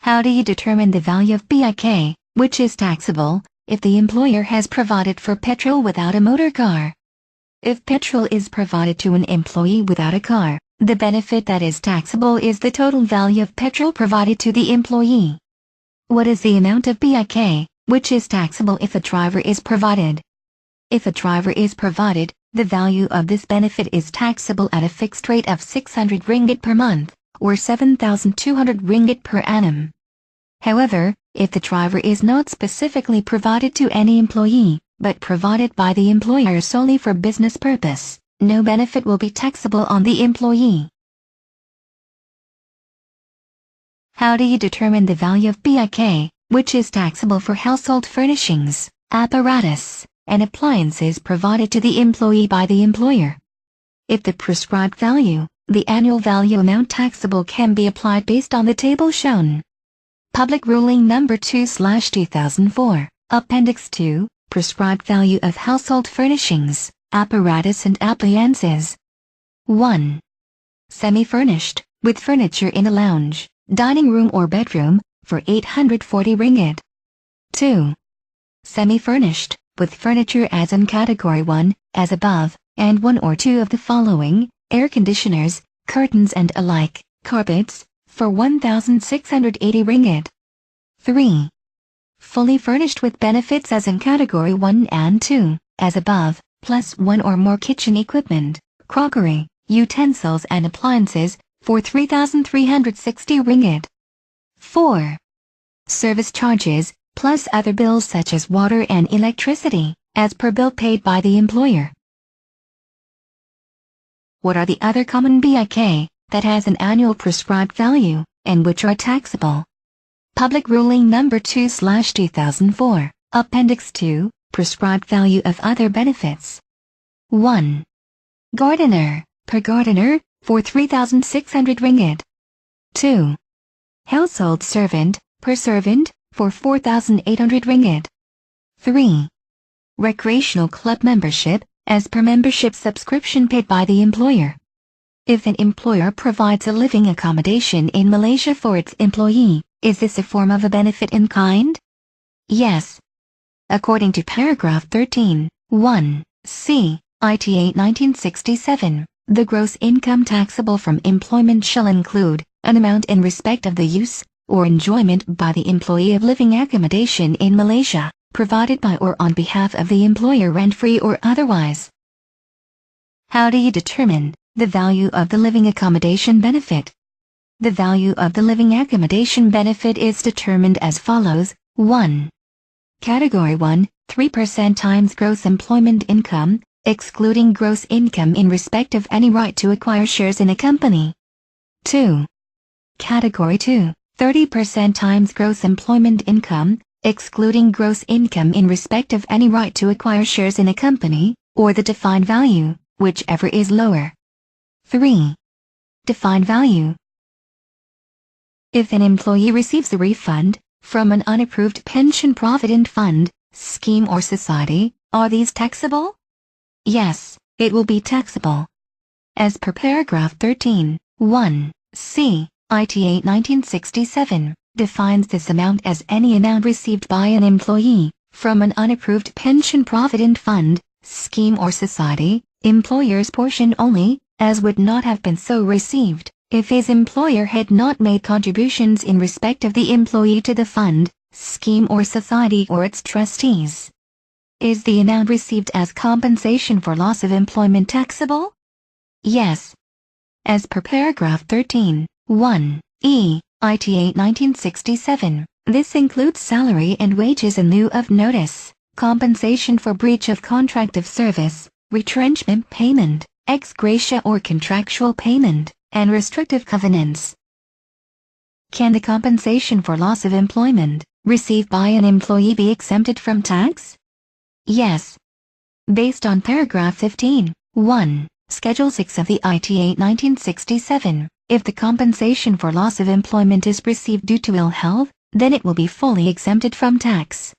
How do you determine the value of BIK, which is taxable, if the employer has provided for petrol without a motor car? If petrol is provided to an employee without a car, the benefit that is taxable is the total value of petrol provided to the employee. What is the amount of BIK, which is taxable if a driver is provided? If a driver is provided, the value of this benefit is taxable at a fixed rate of 600 ringgit per month, or 7,200 ringgit per annum. However, if the driver is not specifically provided to any employee, but provided by the employer solely for business purpose, no benefit will be taxable on the employee. How do you determine the value of BIK, which is taxable for household furnishings, apparatus, and appliances provided to the employee by the employer? If the prescribed value, the annual value amount taxable can be applied based on the table shown. Public Ruling No. 2/2004, Appendix 2, Prescribed Value of Household Furnishings, Apparatus and Appliances. 1. Semi-furnished, with furniture in a lounge, dining room or bedroom, for 840 ringgit. 2. Semi-furnished, with furniture as in Category 1, as above, and one or two of the following: air conditioners, curtains and alike, carpets, for 1,680 ringgit. 3. Fully furnished with benefits as in Category 1 and 2, as above, plus one or more kitchen equipment, crockery, utensils and appliances, for 3,360 ringgit. 4. Service charges, plus other bills such as water and electricity, as per bill paid by the employer. What are the other common BIK that has an annual prescribed value, and which are taxable? Public Ruling No. 2/2004, Appendix 2, Prescribed Value of Other Benefits. 1. Gardener, per gardener, for 3,600 ringgit. 2. Household servant, per servant, for 4,800 ringgit. 3. Recreational club membership, as per membership subscription paid by the employer. If an employer provides a living accommodation in Malaysia for its employee, is this a form of a benefit in kind? Yes. According to paragraph 13, 1, c, ITA 1967, the gross income taxable from employment shall include an amount in respect of the use or enjoyment by the employee of living accommodation in Malaysia, provided by or on behalf of the employer rent-free or otherwise. How do you determine the value of the living accommodation benefit? The value of the living accommodation benefit is determined as follows. 1. Category 1, 3% times gross employment income, excluding gross income in respect of any right to acquire shares in a company. 2. Category 2, 30% times gross employment income, excluding gross income in respect of any right to acquire shares in a company, or the defined value, whichever is lower. 3. Defined value. If an employee receives a refund from an unapproved pension provident fund, scheme or society, are these taxable? Yes, it will be taxable. As per paragraph 13, 1, c, ITA 1967, defines this amount as any amount received by an employee from an unapproved pension provident fund, scheme or society, employer's portion only, as would not have been so received if his employer had not made contributions in respect of the employee to the fund, scheme or society or its trustees. Is the amount received as compensation for loss of employment taxable? Yes. As per paragraph 13, 1, e, ITA 1967, this includes salary and wages in lieu of notice, compensation for breach of contract of service, retrenchment payment, ex gratia or contractual payment, and restrictive covenants. Can the compensation for loss of employment received by an employee be exempted from tax? Yes. Based on paragraph 15, 1, Schedule 6 of the ITA 1967, if the compensation for loss of employment is received due to ill health, then it will be fully exempted from tax.